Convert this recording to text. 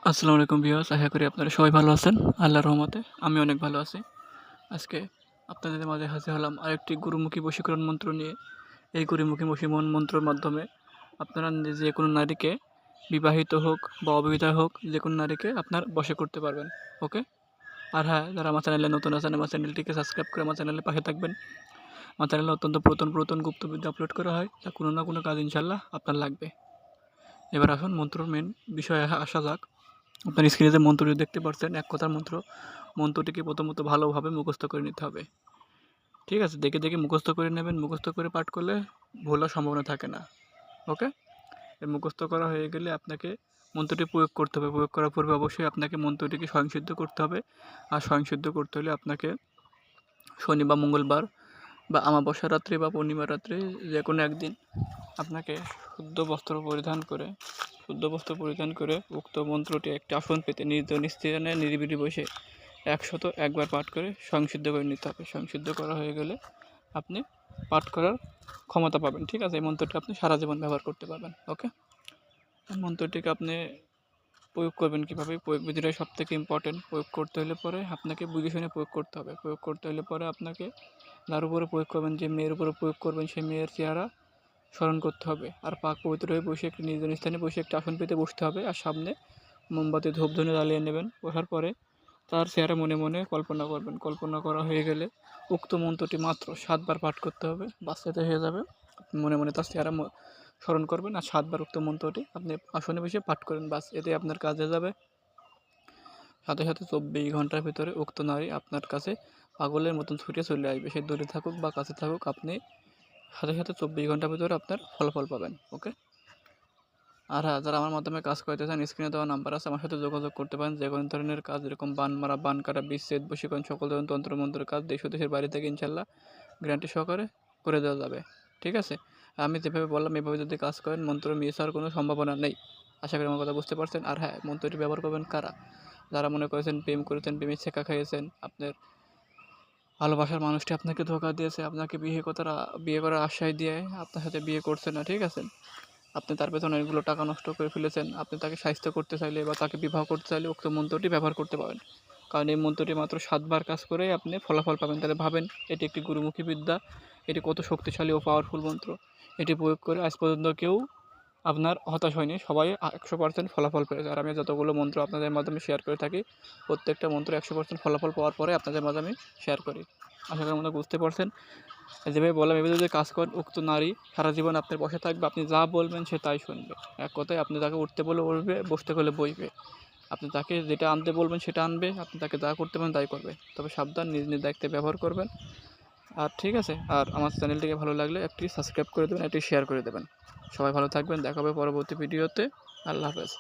আসসালামু আলাইকুম ভিউয়ার্স, আশা করি আপনারা সবাই ভালো আছেন। আল্লাহর রহমতে আমি অনেক ভালো আছি। আজকে আপনাদের মাঝে হাজির হলাম আরেকটি গুরুমুখী বশীকরণ মন্ত্র নিয়ে। এই গুরুমুখী বশীকরণ মন্ত্রের মাধ্যমে আপনারা যে কোনো নারীকে, বিবাহিত হোক বা অবিবাহিত হোক, যে কোনো নারীকে আপনার বশে করতে পারবেন। ওকে। আর হ্যাঁ, যারা আমার চ্যানেলে নতুন আছেন আমার চ্যানেলটিকে সাবস্ক্রাইব করে আমার চ্যানেলের পাশে থাকবেন। আমার চ্যানেলে অত্যন্ত পুরাতন গুপ্তবিদ্যা আপলোড করা হয়, তা কোনো না কোনো কাজ ইনশাল্লাহ আপনার লাগবে। এবার আসুন মন্ত্রর মেন বিষয়ে আসা যাক। আপনার স্ক্রিনে যে মন্ত্রটি দেখতে পাচ্ছেন, এক কথার মন্ত্র। মন্ত্রটিকে প্রথমত ভালোভাবে মুখস্থ করে নিতে হবে। ঠিক আছে, দেখে দেখে মুখস্থ করে নেবেন। মুখস্থ করে পাঠ করলে ভোলার সম্ভাবনা থাকে না। ওকে। মুখস্থ করা হয়ে গেলে আপনাকে মন্ত্রটি প্রয়োগ করতে হবে। প্রয়োগ করার পূর্বে অবশ্যই আপনাকে মন্ত্রটিকে স্বয়ংসিদ্ধ করতে হবে। আর স্বয়ংসিদ্ধ করতে হলে আপনাকে শনি বা মঙ্গলবার বা আমাবস্যা রাত্রি বা পূর্ণিমা রাত্রি যে কোনো একদিন আপনাকে শুদ্ধ বস্ত্র পরিধান করে উক্ত মন্ত্রটি একটি আসন পেতে নির্জন স্থানে নিরিবিলি বসে 101বার পাঠ করে সংসিদ্ধ করে নিতে হবে। সংসিদ্ধ করা হয়ে গেলে আপনি পাঠ করার ক্ষমতা পাবেন। ঠিক আছে, এই মন্ত্রটি আপনি সারা জীবন ব্যবহার করতে পারবেন। ওকে। এই মন্ত্রটিকে আপনি প্রয়োগ করবেন কীভাবে, প্রয়োগ বিধিটাই সব থেকে ইম্পর্টেন্ট। প্রয়োগ করতে হলে পরে আপনাকে বুঝে শুনে প্রয়োগ করতে হবে। প্রয়োগ করতে হলে পরে আপনাকে যার উপরে প্রয়োগ করবেন, যে মেয়ের উপরে প্রয়োগ করবেন, সেই মেয়ের চেহারা স্মরণ করতে হবে। আর পাক পবিত্র হয়ে বসে একটি নির্জন স্থানে বসে একটি আসন পেতে বসতে হবে। আর সামনে মোমবাতি ধূপধুনি জ্বালিয়ে নেবেন। বসার পরে তার চেহারা মনে মনে কল্পনা করবেন। কল্পনা করা হয়ে গেলে উক্ত মন্ত্রটি মাত্র 7বার পাঠ করতে হবে, বাচ্চাতে হয়ে যাবে। মনে মনে তার চেহারা স্মরণ করবেন আর 7বার উক্ত মন্ত্রটি আপনি আসনে বসে পাঠ করেন। বাস, এতে আপনার কাজ হয়ে যাবে। সাথে সাথে 24 ঘন্টার ভিতরে উক্ত নারী আপনার কাছে পাগলের মতন ছুটে চলে আসবে। সে দূরে থাকুক বা কাছে থাকুক, আপনি সাথে সাথে 24 ঘন্টার ভিতরে আপনার ফলাফল পাবেন। ওকে। আর হ্যাঁ, যারা আমার মাধ্যমে কাজ করতে চান, স্ক্রিনে দেওয়া নাম্বার আছে, আমার সাথে যোগাযোগ করতে পারেন। যে কোনো ধরনের কাজ, এরকম বান মারা, বান কাটা, বিচ্ছেদ, বশীকরণ, সকল ধরনের তন্ত্রমন্ত্রের কাজ দেশ ও দেশের বাইরে থেকে ইনশাল্লাহ গ্যারান্টি সহকারে করে দেওয়া যাবে। ঠিক আছে। আমি যেভাবে বললাম এভাবে যদি কাজ করেন, মন্ত্র মিস হওয়ার কোনো সম্ভাবনা নেই। আশা করি আমার কথা বুঝতে পারছেন। আর হ্যাঁ, মন্ত্রটি ব্যবহার করবেন কারা? যারা মনে করেছেন প্রেম করেছেন, প্রেমে ছেঁকা খাইয়েছেন, আপনার ভালোবাসার মানুষটি আপনাকে ধোঁকা দিয়েছে, আপনাকে বিয়ে করার আশ্বাস দিয়ে আপনার সাথে বিয়ে করছে না। ঠিক আছে, আপনি তার পেছনে অনেকগুলো টাকা নষ্ট করে ফেলেছেন। আপনি তাকে সাহায্য করতে চাইলে বা তাকে বিবাহ করতে চাইলে উক্ত মন্ত্রটি ব্যবহার করতে পারেন। কারণ এই মন্ত্রটি মাত্র 7বার কাজ করে আপনি ফলাফল পাবেন। তাহলে ভাবেন এটি একটি গুরুমুখী বিদ্যা, এটি কত শক্তিশালী ও পাওয়ারফুল মন্ত্র। এটি প্রয়োগ করে আজ পর্যন্ত কেউ আপনার হতাশ হয়নি, সবাই 100% ফলাফল পেয়েছে। আর আমি যতগুলো মন্ত্র আপনাদের মাধ্যমে শেয়ার করে থাকি, প্রত্যেকটা মন্ত্র 100% ফলাফল পাওয়ার পরে আপনাদের মাঝে আমি শেয়ার করি। আশা করি আপনারা বুঝতে পারছেন। যেভাবে বললাম এভাবে যদি কাজ করেন, উক্ত নারী সারা জীবন আপনার বসে থাকবে। আপনি যা বলবেন সে তাই শুনবে। এক কথায় আপনি তাকে উঠতে বলে উঠবে, বসতে হলে বইবে। আপনি তাকে যেটা আনতে বলবেন সেটা আনবে, আপনি তাকে যা করতে বলবেন তাই করবে। তবে সাবধান, নিজ নিজ দায়িত্বে ব্যবহার করবেন। আর ঠিক আছে, আর আমার চ্যানেলটিকে ভালো লাগলে একটি সাবস্ক্রাইব করে দেবেন, একটি শেয়ার করে দেবেন। সবাই ভালো থাকবেন, দেখা হবে পরবর্তী ভিডিওতে। আল্লাহ হাফেজ।